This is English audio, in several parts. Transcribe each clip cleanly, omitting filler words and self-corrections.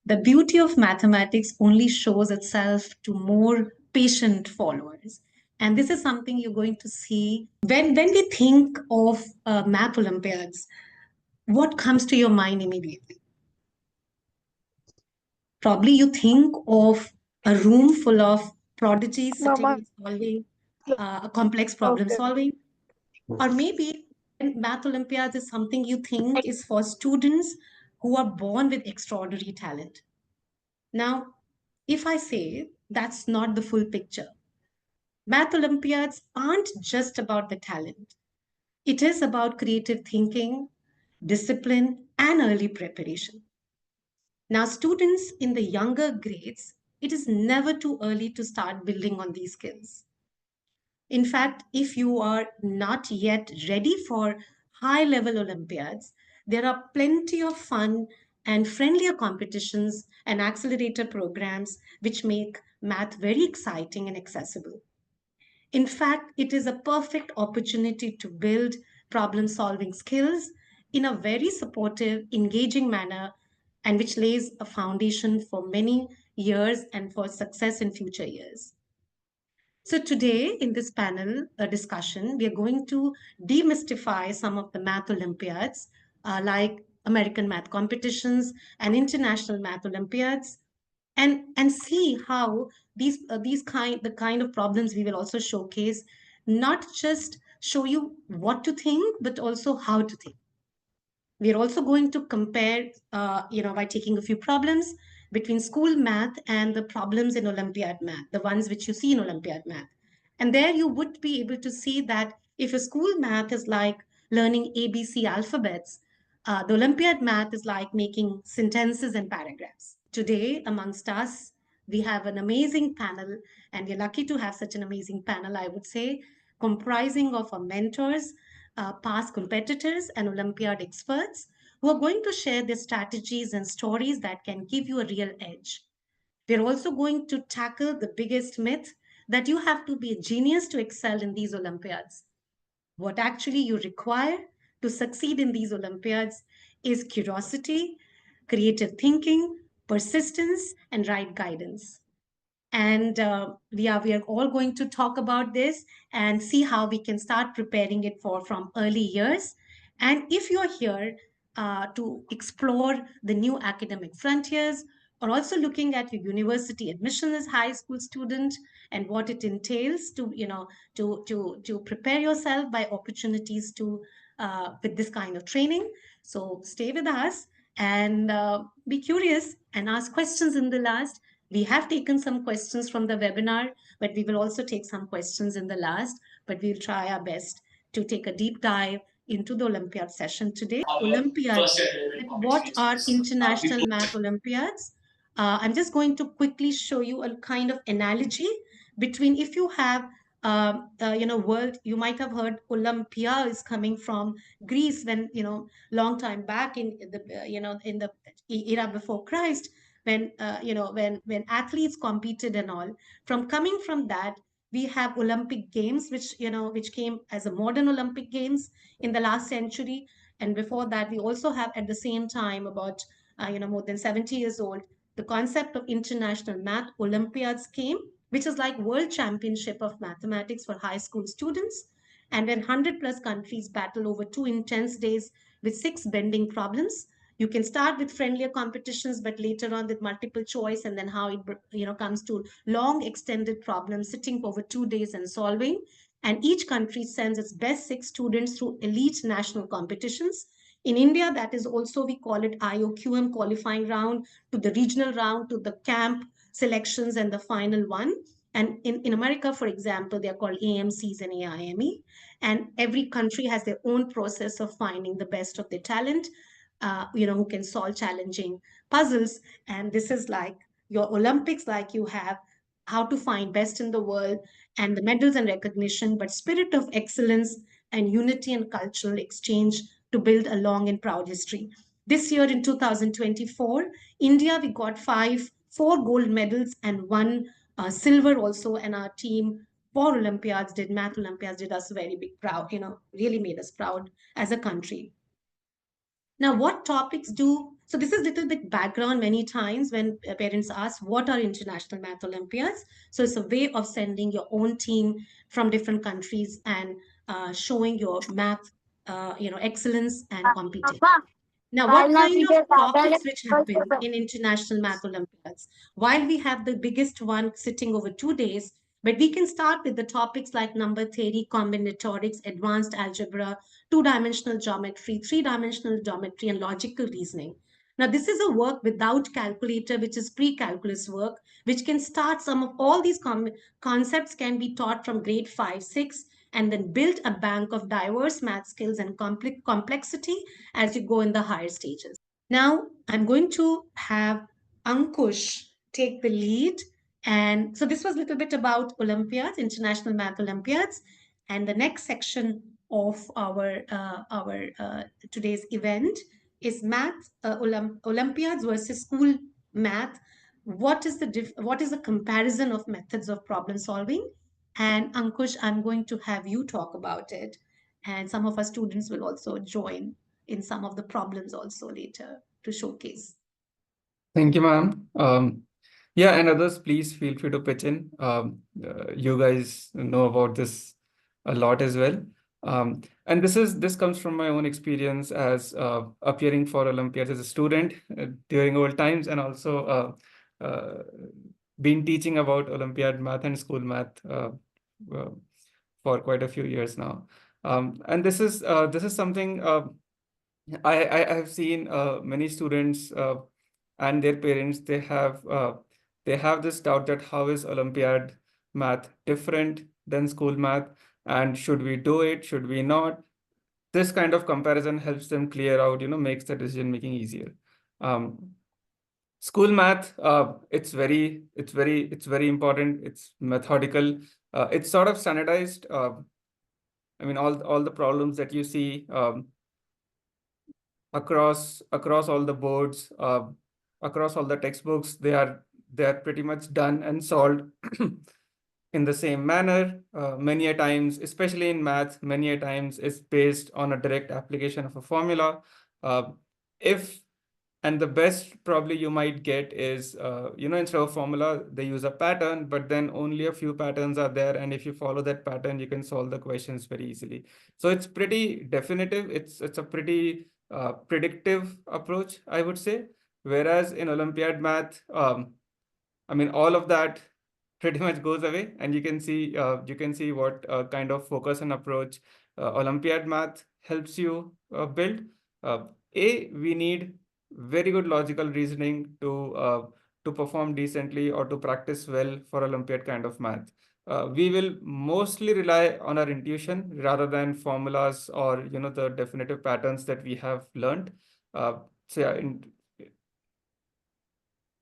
The beauty of mathematics only shows itself to more patient followers. And this is something you're going to see when we think of Math Olympiads. What comes to your mind immediately? Probably you think of a room full of prodigies sitting Mama, and solving a complex problem okay. solving. Or maybe Math Olympiads is something you think is for students who are born with extraordinary talent. Now, if I say that's not the full picture, Math Olympiads aren't just about the talent. It is about creative thinking, discipline, and early preparation. Now, students in the younger grades, it is never too early to start building on these skills. In fact, if you are not yet ready for high level Olympiads, there are plenty of fun and friendlier competitions and accelerator programs which make math very exciting and accessible. In fact, it is a perfect opportunity to build problem solving skills in a very supportive, engaging manner, and which lays a foundation for many years and for success in future years. So, today in this panel discussion, we are going to demystify some of the math Olympiads, like American math competitions and international math Olympiads, and see how the kind of problems we will also showcase, not just show you what to think, but also how to think. We are also going to compare, by taking a few problems between school math and the problems in Olympiad math, the ones which you see in Olympiad math. And there you would be able to see that if a school math is like learning ABC alphabets, the Olympiad math is like making sentences and paragraphs. Today, amongst us, we have an amazing panel, and we're lucky to have such an amazing panel, I would say, comprising of our mentors, past competitors, and Olympiad experts who are going to share their strategies and stories that can give you a real edge. We're also going to tackle the biggest myth that you have to be a genius to excel in these Olympiads. What actually you require to succeed in these Olympiads is curiosity, creative thinking, persistence, and right guidance. And we are all going to talk about this and see how we can start preparing it for from early years. And if you're here to explore the new academic frontiers, or also looking at your university admission as high school student and what it entails to to prepare yourself by opportunities to with this kind of training, so stay with us and be curious and ask questions in the last. We have taken some questions from the webinar, but we will also take some questions in the last, but we'll try our best to take a deep dive into the Olympiad session today. Olympiad, what are international math Olympiads? I'm just going to quickly show you a kind of analogy between if you have world, you might have heard Olympia is coming from Greece when, long time back in the, in the era before Christ, when when athletes competed and all. From coming from that, we have Olympic Games, which came as a modern Olympic Games in the last century. And before that, we also have at the same time about more than 70 years old, the concept of international math Olympiads came, which is like world championship of mathematics for high school students. And when 100 plus countries battle over 2 intense days with 6 bending problems, you can start with friendlier competitions, but later on with multiple choice, and then how it comes to long extended problems sitting over 2 days and solving. And each country sends its best 6 students through elite national competitions. In India, that is also, we call it IOQM qualifying round, to the regional round, to the camp selections, and the final one. And in America, for example, they are called AMCs and AIME. And every country has their own process of finding the best of their talent, who can solve challenging puzzles. And this is like your Olympics, like you have how to find best in the world and the medals and recognition, but spirit of excellence and unity and cultural exchange to build a long and proud history. This year in 2024, India, we got four gold medals and one silver also. And our team for Math Olympiads did us very big proud, really made us proud as a country. Now, what topics do So this is little bit background many times when parents ask what are international math Olympiads. So it's a way of sending your own team from different countries and showing your math, excellence and competence. Now, what kind of topics which happen in International Math Olympiads? While we have the biggest one sitting over 2 days, but we can start with the topics like number theory, combinatorics, advanced algebra, two-dimensional geometry, three-dimensional geometry, and logical reasoning. Now, this is a work without calculator, which is pre-calculus work, which can start some of all these concepts can be taught from grade 5, 6, and then build a bank of diverse math skills and complexity as you go in the higher stages. Now, I'm going to have Ankush take the lead. And so this was a little bit about Olympiads, International Math Olympiads. And the next section of our today's event is math Olympiads versus school math. What is the comparison of methods of problem solving? And Ankush, I'm going to have you talk about it. And some of our students will also join in some of the problems also later to showcase. Thank you, ma'am. Yeah, and others, please feel free to pitch in. You guys know about this a lot as well. And this comes from my own experience as appearing for Olympiads as a student during old times, and also been teaching about Olympiad math and school math uh, for quite a few years now. And this is something I have seen many students and their parents, they have this doubt that how is Olympiad math different than school math, and should we do it, should we not? This kind of comparison helps them clear out, makes the decision making easier. School math, it's very important. It's methodical. It's sort of standardized. I mean, all the problems that you see across all the boards, across all the textbooks, they are pretty much done and solved in the same manner. Many a times, especially in math, many a times it's based on a direct application of a formula. Uh, if and the best probably you might get is, instead of formula, they use a pattern, but then only a few patterns are there. And if you follow that pattern, you can solve the questions very easily. So it's pretty definitive. It's a pretty predictive approach, I would say. Whereas in Olympiad math, I mean, all of that pretty much goes away, and you can see what kind of focus and approach Olympiad math helps you build. We need very good logical reasoning to perform decently or to practice well for Olympiad kind of math. We will mostly rely on our intuition rather than formulas or the definitive patterns that we have learned. So yeah,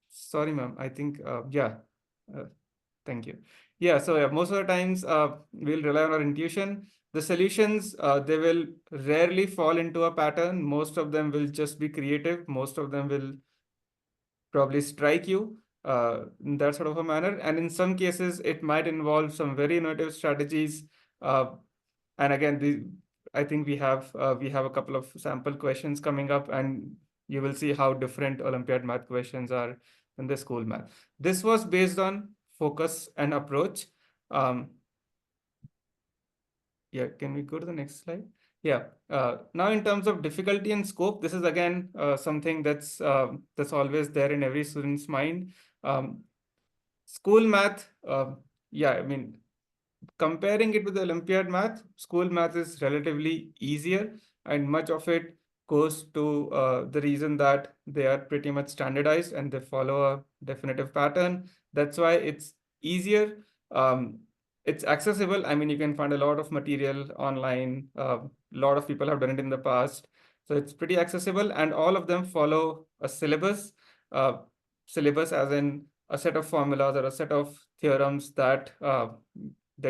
sorry, ma'am. I think yeah. Uh, Thank you. Yeah, so yeah, most of the times we'll rely on our intuition. The solutions, they will rarely fall into a pattern. Most of them will just be creative. Most of them will probably strike you in that sort of a manner. And in some cases, it might involve some very innovative strategies. Uh, and again, I think we have a couple of sample questions coming up, and you will see how different Olympiad math questions are than the school math. This was based on focus and approach. Yeah, can we go to the next slide? Yeah. Now, in terms of difficulty and scope, this is again something that's always there in every student's mind. School math, yeah, I mean, comparing it with the Olympiad math, school math is relatively easier, and much of it goes to the reason that they are pretty much standardized and they follow a definitive pattern. That's why it's easier. It's accessible. I mean, you can find a lot of material online. A lot of people have done it in the past. So it's pretty accessible, and all of them follow a syllabus. Syllabus as in a set of formulas or a set of theorems that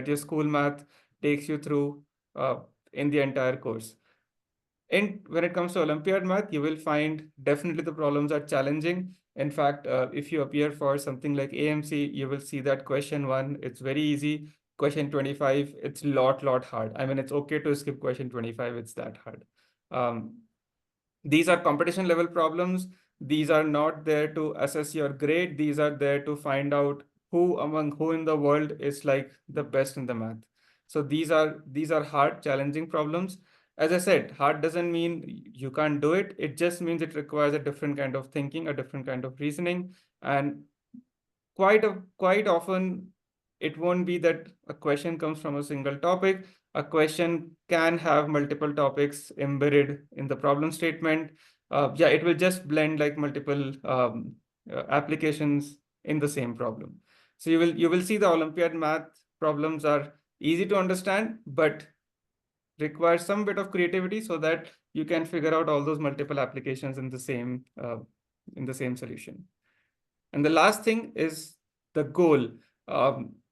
your school math takes you through in the entire course. And when it comes to Olympiad math, you will find definitely the problems are challenging. In fact, if you appear for something like AMC, you will see that question 1, it's very easy. Question 25, it's lot hard. I mean, it's okay to skip question 25, it's that hard. These are competition level problems. These are not there to assess your grade. These are there to find out who among who in the world is like the best in the math. So these are hard, challenging problems. As I said, hard doesn't mean you can't do it. It just means it requires a different kind of thinking, a different kind of reasoning, and quite often it won't be that a question comes from a single topic. A question can have multiple topics embedded in the problem statement. Yeah, it will just blend like multiple applications in the same problem. So you will see the Olympiad math problems are easy to understand, but require some bit of creativity so that you can figure out all those multiple applications in the same solution. And the last thing is the goal.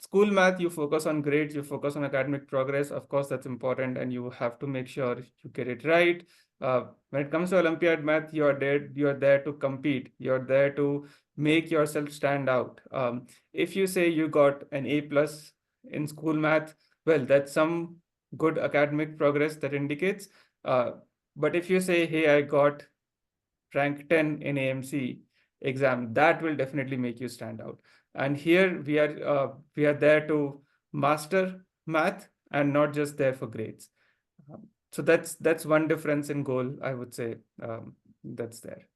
School math, you focus on grades, you focus on academic progress. Of course, that's important, and you have to make sure you get it right. When it comes to Olympiad math, you are there to compete. You're there to make yourself stand out. If you say you got an A plus in school math, well, that's some good academic progress that indicates. Uh, but if you say, hey, I got rank 10 in AMC exam, that will definitely make you stand out. And here we are there to master math and not just there for grades. So that's one difference in goal, I would say, that's there.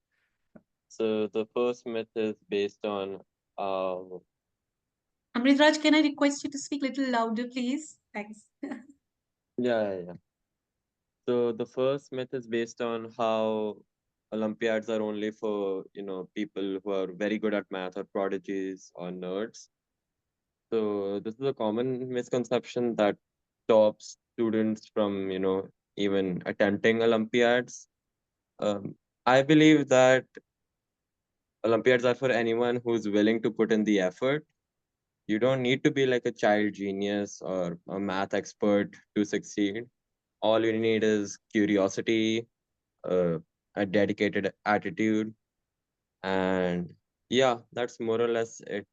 So the first myth is based on uh, Amritraj, can I request you to speak a little louder, please? Thanks. yeah. So the first myth is based on how Olympiads are only for, people who are very good at math or prodigies or nerds. So this is a common misconception that stops students from, even attempting Olympiads. I believe that Olympiads are for anyone who's willing to put in the effort. You don't need to be like a child genius or a math expert to succeed. All you need is curiosity, uh, a dedicated attitude, and yeah, that's more or less it.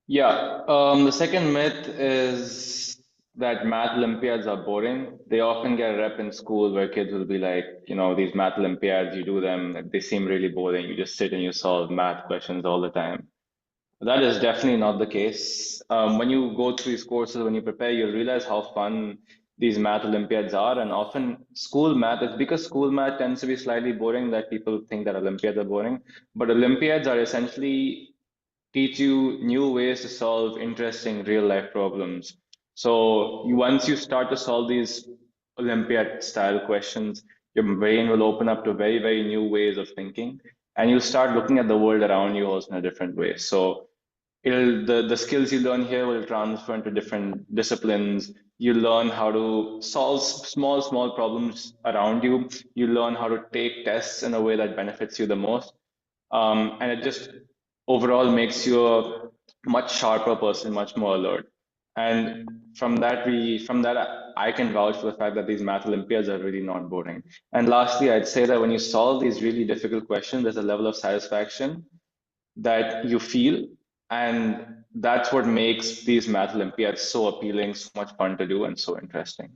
Yeah, the second myth is that math Olympiads are boring. They often get a rep in school where kids will be like, these math Olympiads, you do them, they seem really boring. You just sit and you solve math questions all the time. That is definitely not the case. When you go through these courses, when you prepare, you'll realize how fun these math Olympiads are. And often school math, it's because school math tends to be slightly boring that people think that Olympiads are boring. But Olympiads are essentially teach you new ways to solve interesting real life problems. So once you start to solve these Olympiad style questions, your brain will open up to very, very new ways of thinking, and you'll start looking at the world around you also in a different way. So the skills you learn here will transfer into different disciplines. You learn how to solve small problems around you. You learn how to take tests in a way that benefits you the most. And it just overall makes you a much sharper person, much more alert. And from that I can vouch for the fact that these math Olympiads are really not boring. And lastly, I'd say that when you solve these really difficult questions, there's a level of satisfaction that you feel, and that's what makes these math Olympiads so appealing, so much fun to do, and so interesting.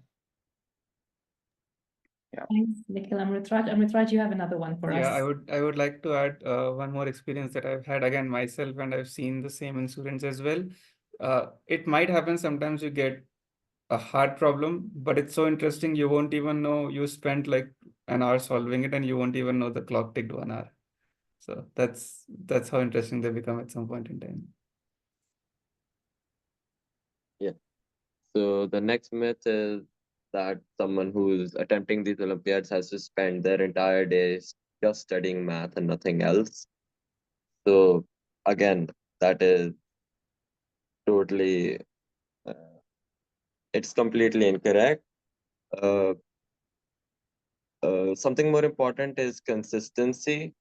Yeah. Thanks, Nikhil. Amritraj, you have another one for us. Yeah, I would like to add one more experience that I've had again myself, and I've seen the same in students as well. It might happen sometimes you get a hard problem, but it's so interesting you won't even know you spent like an hour solving it, and you won't even know the clock ticked 1 hour. So that's how interesting they become at some point in time. Yeah. So the next myth is that someone who's attempting these Olympiads has to spend their entire days just studying math and nothing else. So again, that is totally, uh, it's completely incorrect. Uh, Something more important is consistency.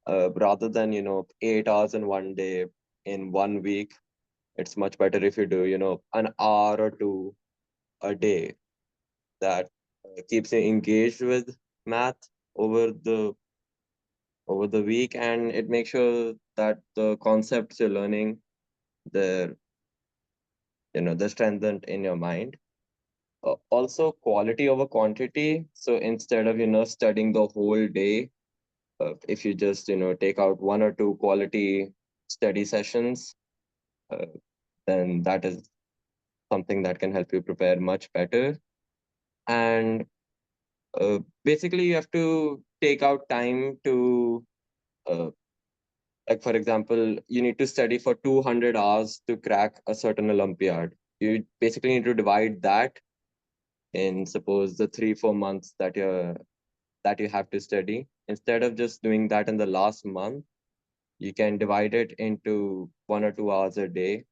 Rather than 8 hours in one day in 1 week, it's much better if you do an hour or two a day. That keeps you engaged with math over the week, and it makes sure that the concepts you're learning, they're they're strengthened in your mind. Also quality over quantity. So instead of, studying the whole day, if you just, take out 1 or 2 quality study sessions, then that is something that can help you prepare much better. And basically, you have to take out time to, like, for example, you need to study for 200 hours to crack a certain Olympiad. You basically need to divide that in, suppose, the 3-4 months that you have to study. Instead of just doing that in the last month, you can divide it into 1 or 2 hours a day,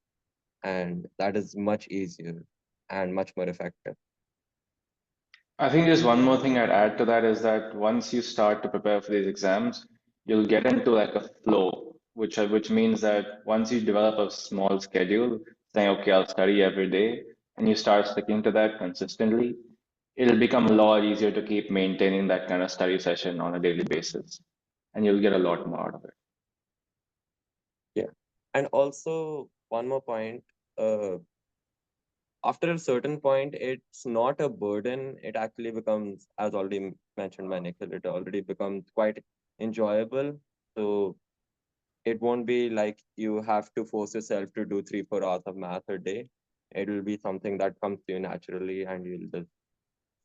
and that is much easier and much more effective. I think there's one more thing I'd add to that is that once you start to prepare for these exams, you'll get into like a flow, which means that once you develop a small schedule, saying, okay, I'll study every day, and you start sticking to that consistently, it'll become a lot easier to keep maintaining that kind of study session on a daily basis, and you'll get a lot more out of it. Yeah. And also, one more point, after a certain point, it's not a burden. It actually becomes, as already mentioned by Nikhil, it already becomes quite enjoyable. So it won't be like you have to force yourself to do 3-4 hours of math a day. It will be something that comes to you naturally, and you'll just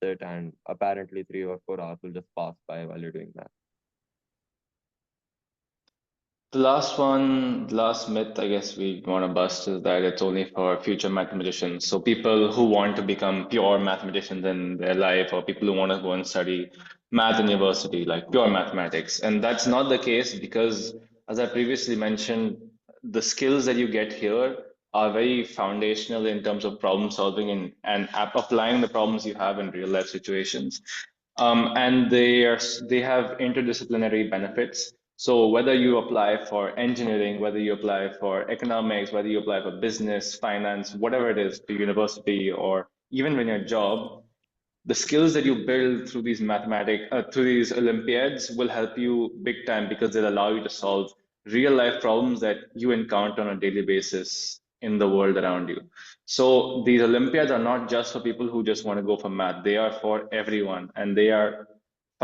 sit, and apparently 3 or 4 hours will just pass by while you're doing that. The last myth I guess we want to bust is that it's only for future mathematicians. So people who want to become pure mathematicians in their life, or people who want to go and study math in university, like pure mathematics. And that's not the case because, as I previously mentioned, the skills that you get here are very foundational in terms of problem solving and applying the problems you have in real life situations. And they have interdisciplinary benefits. So whether you apply for engineering, whether you apply for economics, whether you apply for business, finance, whatever it is to university, or even when your job, the skills that you build through through these Olympiads will help you big time because they'll allow you to solve real life problems that you encounter on a daily basis in the world around you. So these Olympiads are not just for people who just want to go for math. They are for everyone, and they are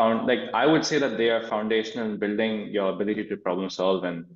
I would say that they are foundational in building your ability to problem solve and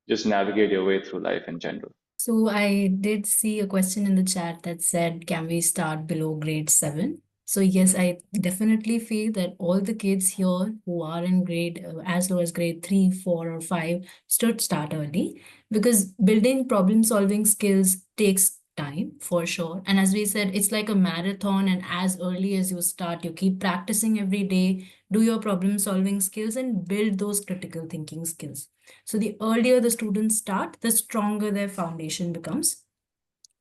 just navigate your way through life in general. So I did see a question in the chat that said, can we start below grade 7? So yes, I definitely feel that all the kids here who are in grade as low as grade 3, 4, or 5 should start early, because building problem solving skills takes time for sure. And as we said, it's like a marathon, and as early as you start, you keep practicing every day, do your problem solving skills and build those critical thinking skills. So the earlier the students start, the stronger their foundation becomes.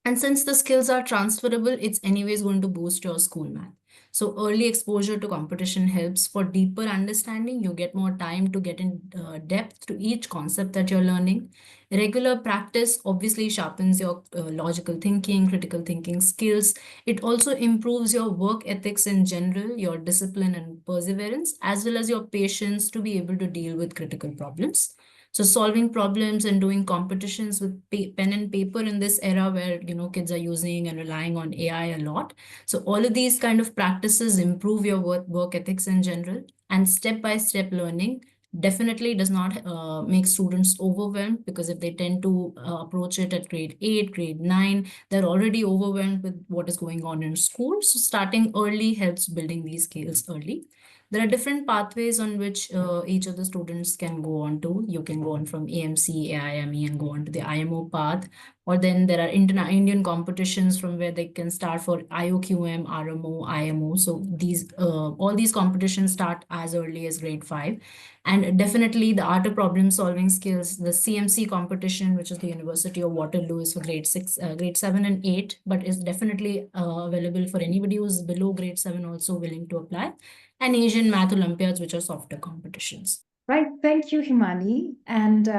And since the skills are transferable, it's anyways going to boost your school math. So early exposure to competition helps for deeper understanding. You get more time to get in depth to each concept that you're learning. Regular practice obviously sharpens your logical thinking, critical thinking skills. It also improves your work ethics in general, your discipline and perseverance, as well as your patience to be able to deal with critical problems. So solving problems and doing competitions with pen and paper in this era where, kids are using and relying on AI a lot. So all of these kind of practices improve your work ethics in general, and step-by-step learning definitely does not make students overwhelmed, because if they tend to approach it at grade 8, grade 9, they're already overwhelmed with what is going on in school. So starting early helps building these skills early. There are different pathways on which each of the students can go on to. You can go on from AMC, AIME, and go on to the IMO path. Or then there are Indian competitions from where they can start for IOQM, RMO, IMO. So all these competitions start as early as grade 5. And definitely the art of problem solving skills, the CMC competition, which is the University of Waterloo, is for grade 7 and 8, but is definitely available for anybody who's below grade 7 also willing to apply. And Asian Math Olympiads, which are softer competitions. Right, thank you, Himani. And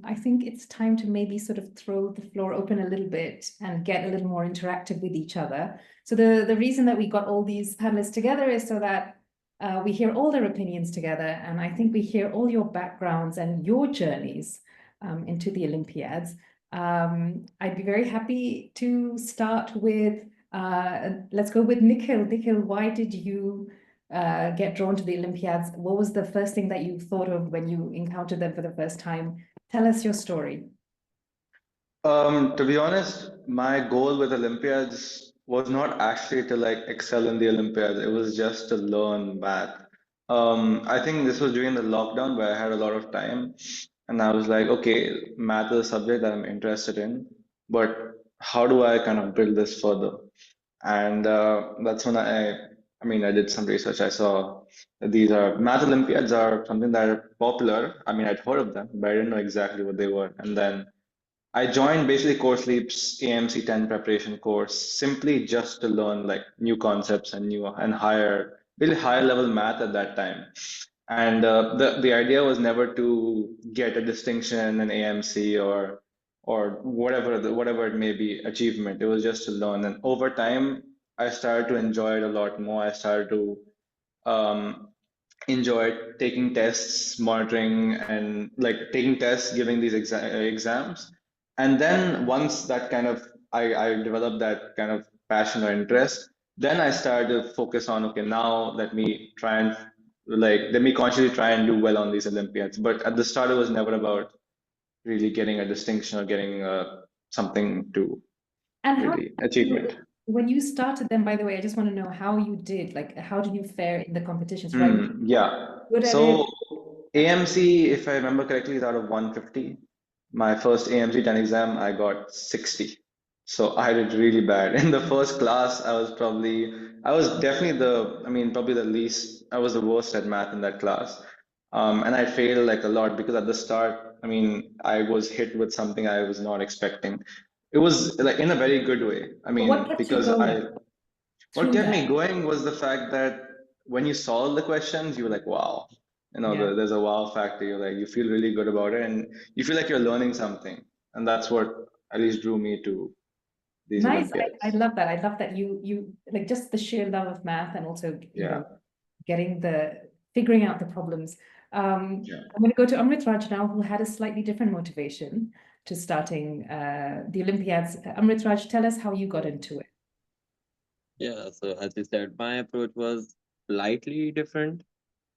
I think it's time to maybe sort of throw the floor open a little bit and get a little more interactive with each other. So the reason that we got all these panelists together is so that we hear all their opinions together. And I think we hear all your backgrounds and your journeys into the Olympiads. I'd be very happy to start with Let's go with Nikhil. Nikhil, why did you get drawn to the Olympiads? What was the first thing that you thought of when you encountered them for the first time? Tell us your story. To be honest, my goal with Olympiads was not actually to like excel in the Olympiads. It was just to learn math. I think this was during the lockdown where I had a lot of time, and I was like, okay, math is a subject that I'm interested in, but how do I kind of build this further? And that's when I mean, I did some research. I saw that these are Math Olympiads are something that are popular. I mean, I'd heard of them, but I didn't know exactly what they were. And then I joined basically Course Leap's AMC 10 preparation course simply just to learn like new concepts and really higher level math at that time. And the idea was never to get a distinction in AMC or whatever it may be achievement. It was just to learn. And over time, I started to enjoy it a lot more. I started to um, enjoyed taking tests, monitoring, and like taking tests, giving these exams. And then once that kind of I developed that kind of passion or interest, then I started to focus on, okay, now let me consciously try and do well on these Olympiads. But at the start, it was never about really getting a distinction or getting something to And how really achievement. when you started them, by the way, I just want to know how you did, like how did you fare in the competitions, right? Yeah. Good at So it. AMC, if I remember correctly, is out of 150. My first AMC 10 exam, I got 60. So I did really bad. In the first class, I was definitely probably I was the worst at math in that class. And I failed like a lot because at the start, I was hit with something I was not expecting. It was like in a very good way. But what kept you Because going what through kept that? me going was the fact that when you solve the questions, you were like, wow, Yeah. there's a wow factor. You feel really good about it and you feel like you're learning something. And that's what at least drew me to these Nice. I Olympiads. love that. I love that you like just the sheer love of math and also, you Yeah. know, figuring out the problems. I'm going to go to Amrit Raj now, who had a slightly different motivation to starting the Olympiads. Amrit Raj, tell us how you got into it. Yeah, so as you said, my approach was slightly different.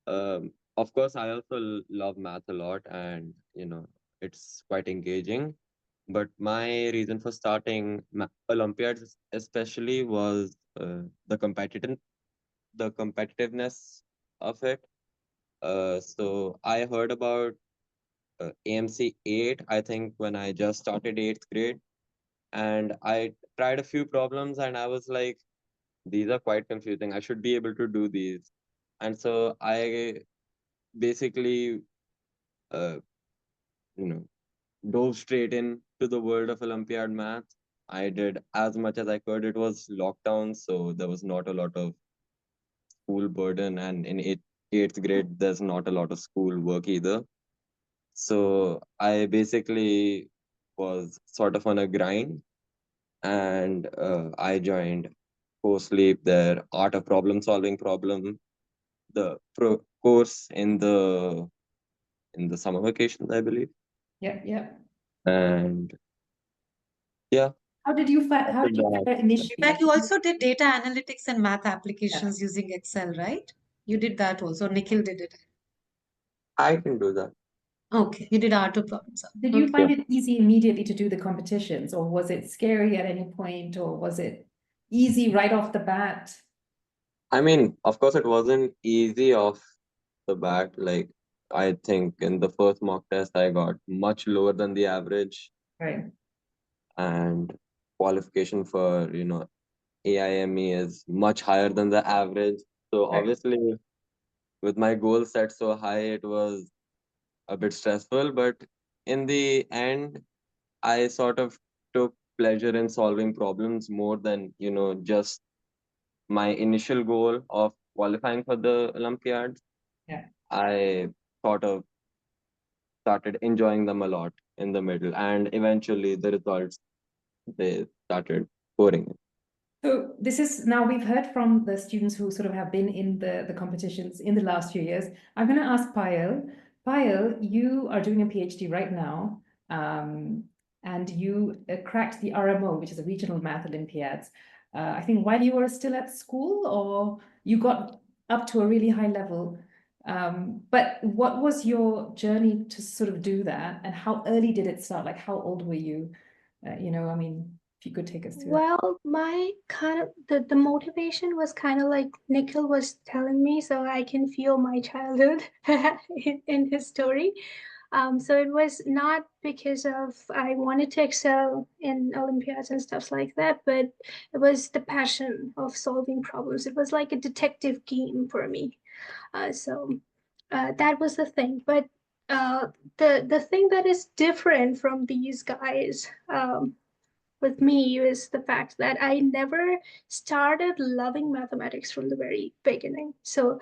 Of course, I also love math a lot, and it's quite engaging. But my reason for starting Olympiads, especially, was the competitiveness of it. So I heard about AMC 8, I think, when I just started 8th grade, and I tried a few problems, and I was like, these are quite confusing. I should be able to do these. And so I basically, uh, you know, dove straight into the world of Olympiad math. I did as much as I could. It was lockdown, so there was not a lot of school burden, and in 8th grade, there's not a lot of school work either. So I basically was sort of on a grind, and I joined Course Leap, their Art of Problem Solving the course in the summer vacations, I believe. Yeah. And yeah. How did you fare initially? In fact, you also did data analytics and math applications using Excel, right? You did that also. Nikhil did it. I can do that. Okay, you did art of problem solving. Did you find it easy immediately to do the competitions, or was it scary at any point, or was it easy right off the bat? I mean, of course, it wasn't easy off the bat. Like, I think in the first mock test, I got much lower than the average. Right. And qualification for, AIME is much higher than the average. So obviously, with my goal set so high, it was a bit stressful. But in the end, I sort of took pleasure in solving problems more than, just my initial goal of qualifying for the Olympiads. Yeah. I sort of started enjoying them a lot in the middle, and eventually the results, they started pouring in. So this is now we've heard from the students who sort of have been in the competitions in the last few years. I'm going to ask Payal. Payal, you are doing a PhD right now, and you cracked the RMO, which is a regional math Olympiads. I think while you were still at school, or you got up to a really high level. But what was your journey to sort of do that, and how early did it start? Like, how old were you? You know, I mean, if you could take us through that. Well, my kind of the motivation was kind of like Nikhil was telling me, so I can feel my childhood in his story. So it was not because of I wanted to excel in Olympiads and stuff like that, but it was the passion of solving problems. It was like a detective game for me. So that was the thing. But the thing that is different from these guys with me is the fact that I never started loving mathematics from the very beginning. So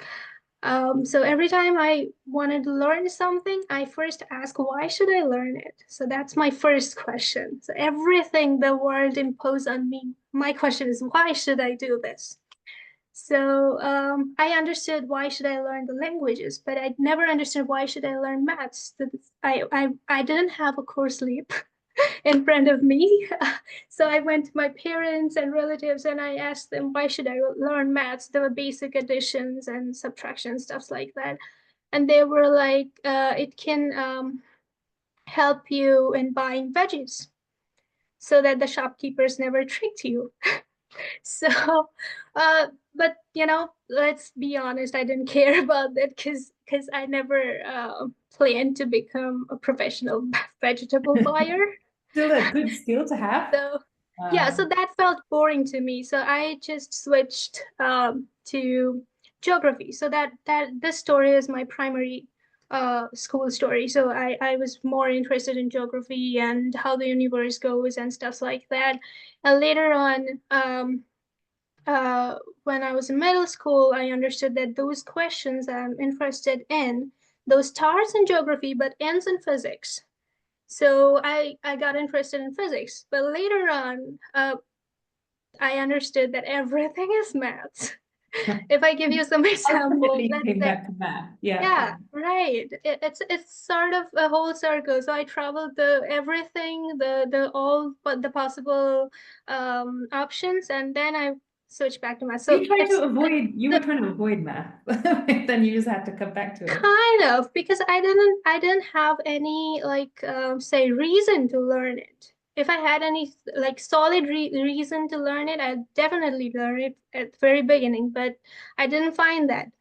every time I wanted to learn something, I first ask, why should I learn it? So that's my first question. So everything the world imposed on me, my question is, why should I do this? So I understood why should I learn the languages, but I never understood why should I learn maths. I didn't have a course leap in front of me. So I went to my parents and relatives and I asked them, why should I learn maths? There were basic additions and subtraction, stuff like that. And they were like, it can help you in buying veggies so that the shopkeepers never tricked you. So, but you know, let's be honest, I didn't care about that because I never planned to become a professional vegetable buyer. Still a good skill to have. So yeah, so that felt boring to me. So I just switched to geography. So that this story is my primary school story. So I was more interested in geography and how the universe goes and stuff like that. And later on, when I was in middle school, I understood that those questions I'm interested in, those stars in geography, but ends in physics. So I got interested in physics, but later on, I understood that everything is maths. If I give you some examples, Ultimately came back to math. yeah, right. It's sort of a whole circle. So I traveled everything, the all but the possible options, and then I switched back to math. So you tried to avoid. You were trying to avoid math, then you just had to come back to it. Kind of, because I didn't have any like say reason to learn it. If I had any like solid reason to learn it, I'd definitely learn it at the very beginning, but I didn't find that.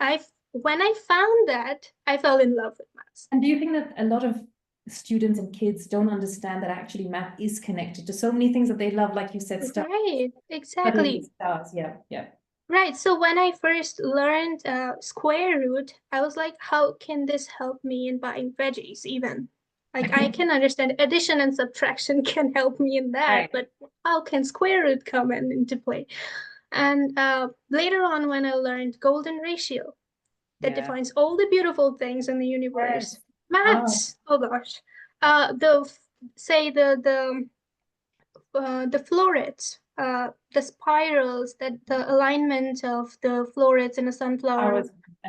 When I found that, I fell in love with maths. And do you think that a lot of students and kids don't understand that actually math is connected to so many things that they love, like you said, stuff. Right, exactly. Stars, yeah. Right, so when I first learned square root, I was like, how can this help me in buying veggies even? Like I can understand addition and subtraction can help me in that, Right. but how can square root come into play? And later on when I learned golden ratio, that defines all the beautiful things in the universe. Yes. Maths, oh gosh. The florets, the spirals, that the alignment of the florets in a sunflower.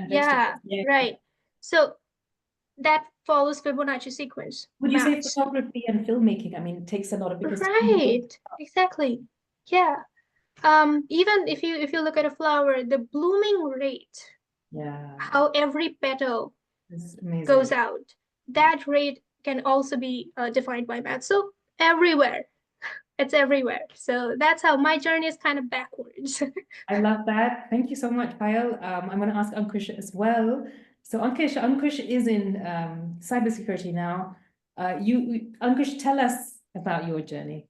Yeah, right. So that follows Fibonacci sequence. Would you say photography and filmmaking? I mean, it takes a lot of because right, exactly. Yeah. Even if you look at a flower, the blooming rate, how every petal goes out, that rate can also be defined by math. So everywhere. It's everywhere. So that's how my journey is kind of backwards. I love that. Thank you so much, Payal. I'm going to ask Ankush as well. So Ankush is in cybersecurity now. Ankush, tell us about your journey.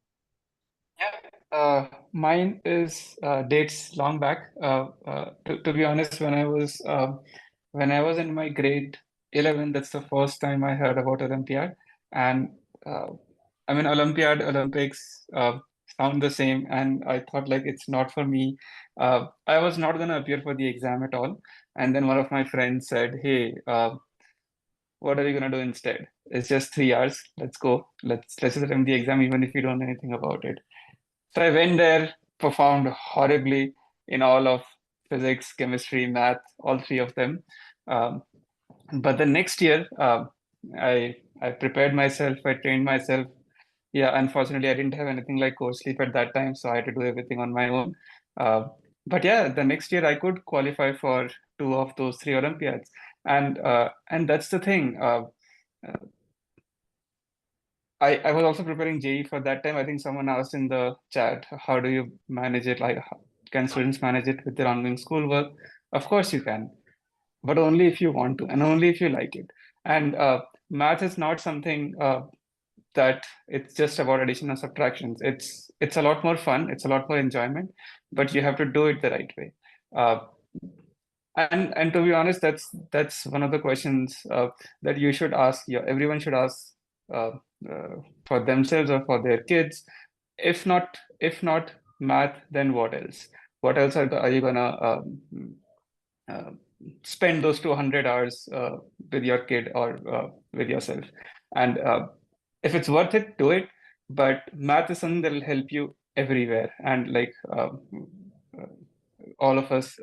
Yeah, mine is dates long back. To be honest, when I was in my grade 11, that's the first time I heard about Olympiad. And I mean, Olympics sound the same, and I thought like it's not for me. I was not gonna appear for the exam at all. And then one of my friends said, "Hey, what are you gonna do instead? It's just 3 hours. Let's go. Let's just attempt the exam, even if you don't know anything about it." So I went there, performed horribly in all of physics, chemistry, math, all three of them. But the next year, I prepared myself, I trained myself. Yeah, unfortunately, I didn't have anything like course sleep at that time, so I had to do everything on my own. But yeah, the next year I could qualify for 2 of those 3 Olympiads, and that's the thing. I was also preparing JEE for that time. I think someone asked in the chat, how do you manage it? Like, can students manage it with their ongoing schoolwork? Of course you can, but only if you want to, and only if you like it. And math is not something that it's just about addition and subtractions. It's a lot more fun. It's a lot more enjoyment, but you have to do it the right way. And to be honest, that's one of the questions that you should ask. Everyone should ask uh, for themselves or for their kids. If not math, then what else? What else are you gonna uh, spend those 200 hours with your kid or with yourself? And if it's worth it, do it. But math is something that will help you everywhere. And like all of us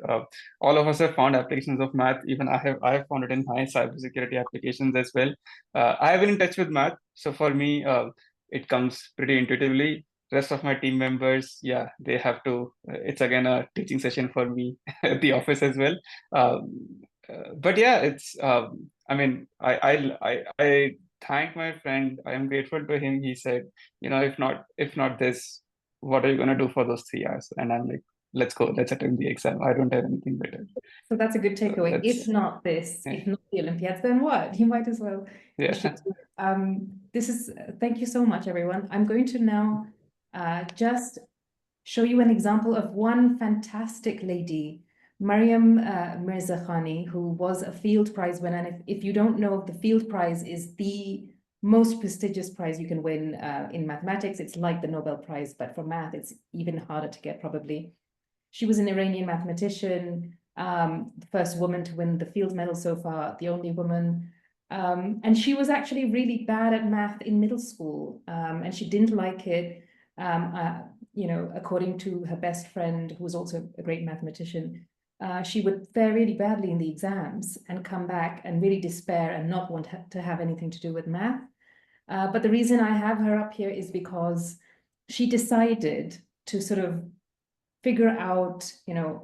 have found applications of math. Even I have found it in my cybersecurity applications as well. I have been in touch with math, so for me it comes pretty intuitively. Rest of my team members, yeah, they have to. It's again a teaching session for me at the office as well. But yeah, it's. I mean, I thank my friend. I am grateful to him. He said, if not this, what are you gonna do for those 3 hours? And I'm like, let's go, let's attempt the exam. I don't have anything better. So that's a good takeaway. that's- If not this, yeah. if not the Olympiads, then what? You might as well push Yeah. it. This is, thank you so much, everyone. I'm going to now just show you an example of one fantastic lady, Mariam Mirzakhani, who was a field prize winner. And if you don't know, the field prize is the most prestigious prize you can win in mathematics. It's like the Nobel Prize, but for math, it's even harder to get probably. She was an Iranian mathematician, the first woman to win the field medal so far, the only woman. And she was actually really bad at math in middle school, and she didn't like it. According to her best friend, who was also a great mathematician, she would fare really badly in the exams and come back and really despair and not want to have anything to do with math. But the reason I have her up here is because she decided to sort of figure out,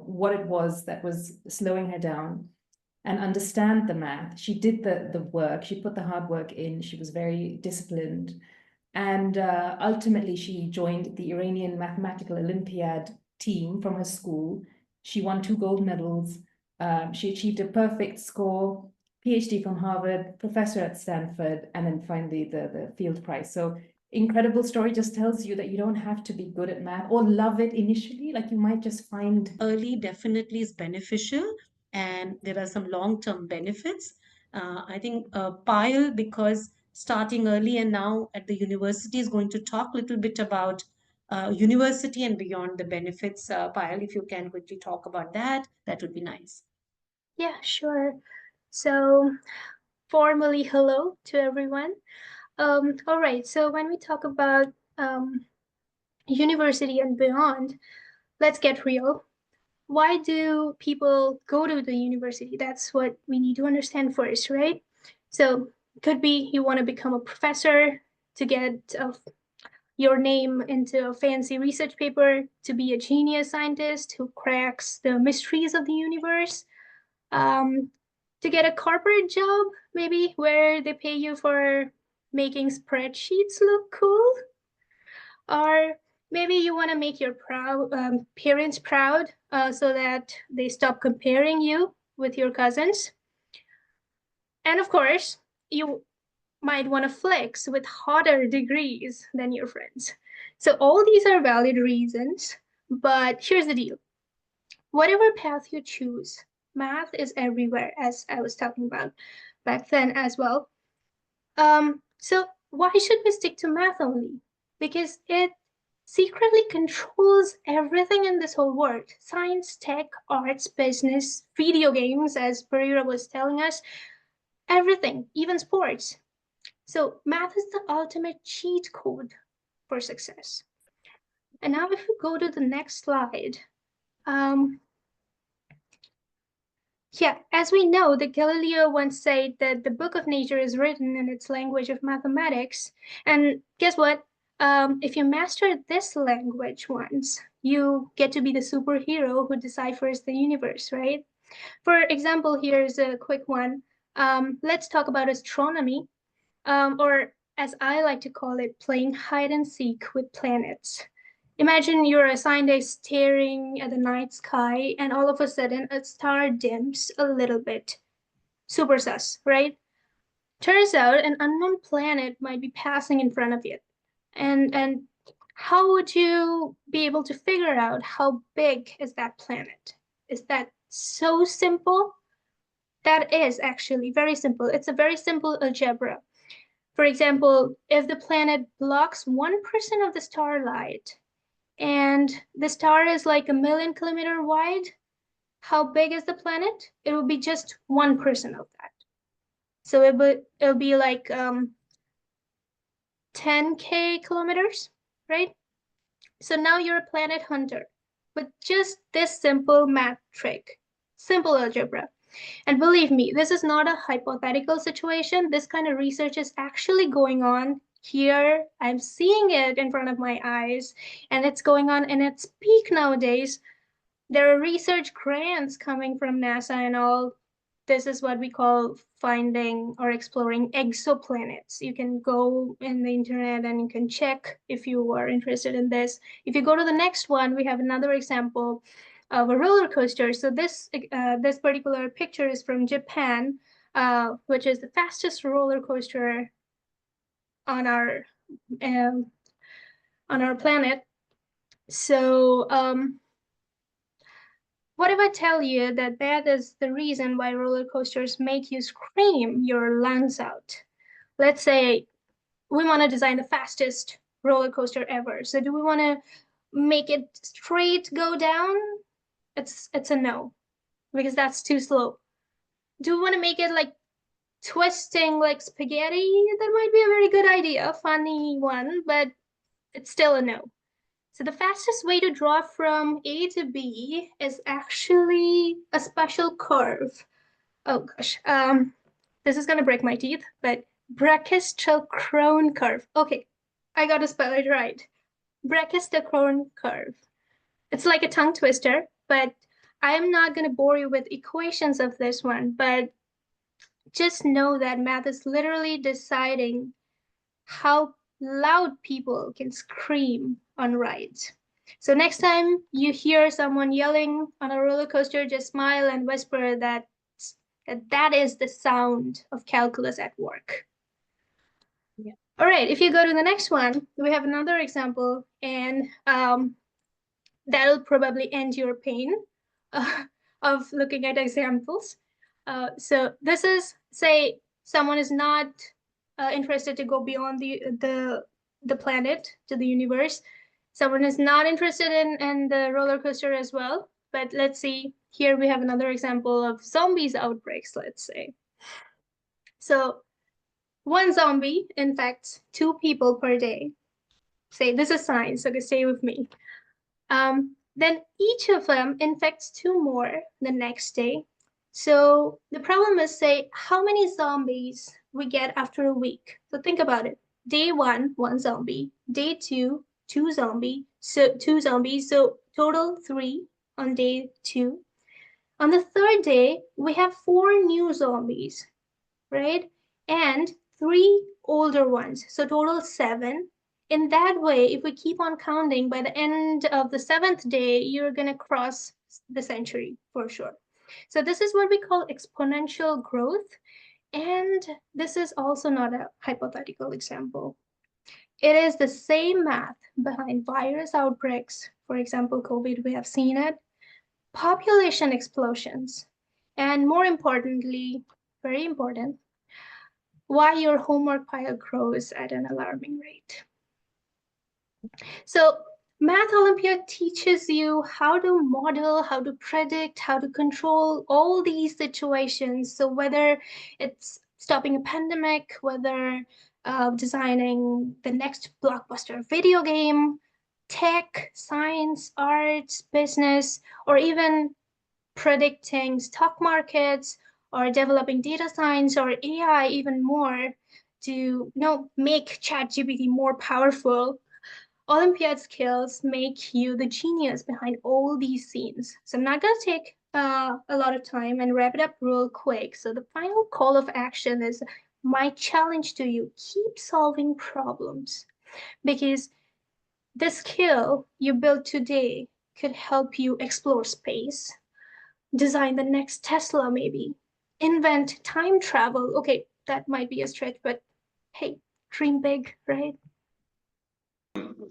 what it was that was slowing her down and understand the math. She did the work, she put the hard work in, she was very disciplined. And ultimately, she joined the Iranian Mathematical Olympiad team from her school. She won 2 gold medals. She achieved a perfect score, PhD from Harvard, professor at Stanford, and then finally the field prize. So incredible story, just tells you that you don't have to be good at math or love it initially. Like you might just find Early definitely is beneficial, and there are some long-term benefits. I think Payal, because starting early and now at the university, is going to talk a little bit about university and beyond the benefits. Payal, if you can quickly talk about that, that would be nice. Yeah, sure. So formally, hello to everyone. All right, so when we talk about university and beyond, let's get real. Why do people go to the university? That's what we need to understand first, right? So could be you want to become a professor to get your name into a fancy research paper, to be a genius scientist who cracks the mysteries of the universe, to get a corporate job, maybe where they pay you for making spreadsheets look cool, or maybe you want to make your parents proud so that they stop comparing you with your cousins. And of course, you might want to flex with hotter degrees than your friends. So all these are valid reasons, but here's the deal. Whatever path you choose, math is everywhere, as I was talking about back then as well. So why should we stick to math only? Because it secretly controls everything in this whole world. Science, tech, arts, business, video games, as Pereira was telling us, everything, even sports. So math is the ultimate cheat code for success. And now if we go to the next slide, yeah, as we know, that Galileo once said that the book of nature is written in its language of mathematics. And guess what? If you master this language once, you get to be the superhero who deciphers the universe, right? For example, here's a quick one. Let's talk about astronomy, or as I like to call it, playing hide and seek with planets. Imagine you're assigned a staring at the night sky, and all of a sudden a star dims a little bit. Super sus, right? Turns out an unknown planet might be passing in front of you. And how would you be able to figure out how big is that planet? Is that so simple? That is actually very simple. It's a very simple algebra. For example, if the planet blocks 1% of the starlight and the star is like 1,000,000 kilometers wide, how big is the planet? It will be just 1% of that. So it'll be like 10K kilometers, right? So now you're a planet hunter with just this simple math trick, simple algebra. And believe me, this is not a hypothetical situation. This kind of research is actually going on here. I'm seeing it in front of my eyes, and it's going on in its peak nowadays. There are research grants coming from NASA and all. This is what we call finding or exploring exoplanets. You can go in the internet and you can check if you are interested in this. If you go to the next one, we have another example of a roller coaster. So this particular picture is from Japan, which is the fastest roller coaster on our planet. So what if I tell you that that is the reason why roller coasters make you scream your lungs out? Let's say we want to design the fastest roller coaster ever. So do we want to make it straight go down? It's a no, because that's too slow. Do we want to make it like twisting like spaghetti? That might be a very good idea, a funny one, but it's still a no. So the fastest way to draw from A to B is actually a special curve. Oh gosh, this is gonna break my teeth, but Brachistochrone curve. Okay, I gotta spell it right. Brachistochrone curve. It's like a tongue twister, but I'm not gonna bore you with equations of this one, but just know that math is literally deciding how loud people can scream on rides. So next time you hear someone yelling on a roller coaster, just smile and whisper that is the sound of calculus at work. Yeah. All right, if you go to the next one, we have another example, and that'll probably end your pain of looking at examples. So this is, say, someone is not interested to go beyond the planet to the universe. Someone is not interested in the roller coaster as well. But let's see, here we have another example of zombies outbreaks, let's say. So one zombie infects 2 people per day. Say, this is science, okay, stay with me. Then each of them infects 2 more the next day. So the problem is, say, how many zombies we get after a week. So think about it. Day 1, 1 zombie. Day 2, 2 zombies. So 2 zombies. So total 3 on day 2. On the 3rd day, we have 4 new zombies, right? And 3 older ones. So total 7. In that way, if we keep on counting, by the end of the 7th day, you're going to cross the century for sure. So this is what we call exponential growth. And this is also not a hypothetical example. It is the same math behind virus outbreaks. For example, COVID, we have seen it. Population explosions. And more importantly, very important, why your homework pile grows at an alarming rate. So Math Olympiad teaches you how to model, how to predict, how to control all these situations. So whether it's stopping a pandemic, whether designing the next blockbuster video game, tech, science, arts, business, or even predicting stock markets, or developing data science or AI even more to make ChatGPT more powerful. Olympiad skills make you the genius behind all these scenes. So I'm not going to take a lot of time and wrap it up real quick. So the final call of action is my challenge to you: keep solving problems, because the skill you build today could help you explore space, design the next Tesla, maybe invent time travel. Okay, that might be a stretch, but hey, dream big, right?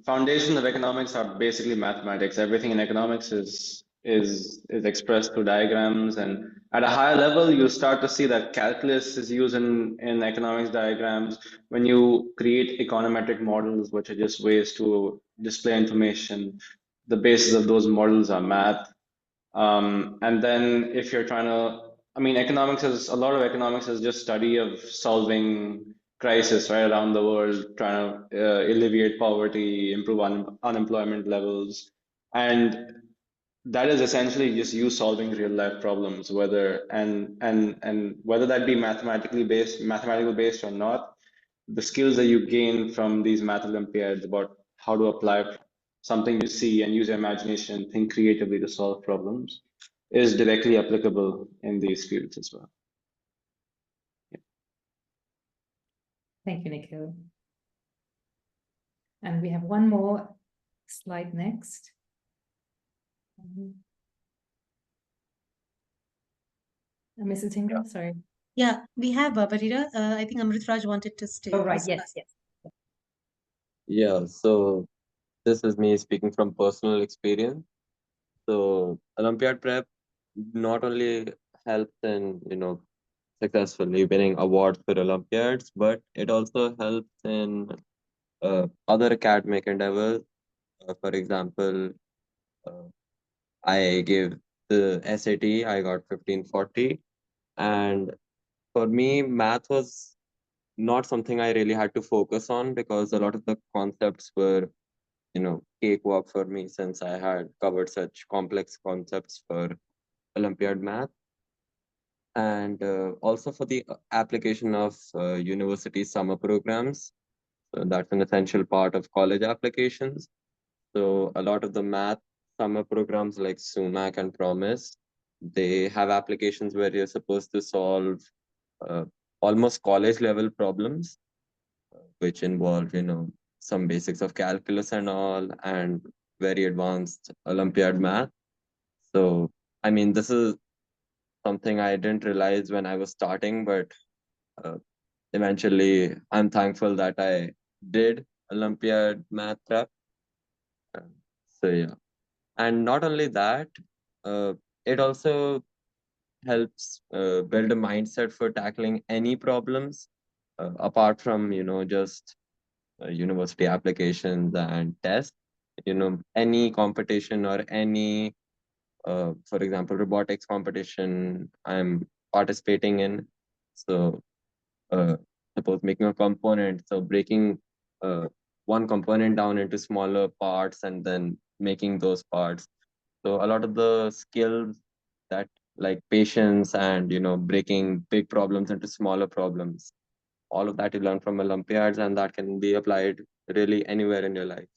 Foundation of economics are basically mathematics. Everything in economics is expressed through diagrams, and at a higher level, you start to see that calculus is used in economics diagrams when you create econometric models, which are just ways to display information. The basis of those models are math. And then if you're trying to, I mean, economics is a lot of economics is just study of solving crisis right around the world, trying to alleviate poverty, improve unemployment levels, and that is essentially just you solving real life problems, whether and whether that be mathematically based or not. The skills that you gain from these math Olympiads about how to apply something you see and use your imagination, think creatively to solve problems, is directly applicable in these fields as well. Thank you, Nikhil. And we have one more slide next. Mrs. Tingle, sorry. Yeah, we have Barira. I think Amritraj wanted to stay. Oh, right, yes. Yeah, so this is me speaking from personal experience. So Olympiad prep not only helps in, successfully winning awards for Olympiads, but it also helps in other academic endeavors. For example, I gave the SAT, I got 1540, and for me, math was not something I really had to focus on because a lot of the concepts were, cakewalk for me since I had covered such complex concepts for Olympiad math. And also for the application of university summer programs. So that's an essential part of college applications. So a lot of the math summer programs like SUMAC and Promise, they have applications where you're supposed to solve almost college level problems, which involve, some basics of calculus and all, and very advanced Olympiad math. So, I mean, this is something I didn't realize when I was starting, but eventually I'm thankful that I did Olympiad math prep. So yeah, and not only that, it also helps build a mindset for tackling any problems apart from just university applications and tests. Any competition or any for example robotics competition I'm participating in. So suppose making a component, so breaking one component down into smaller parts and then making those parts. So a lot of the skills that like patience and breaking big problems into smaller problems, all of that you learn from Olympiads, and that can be applied really anywhere in your life.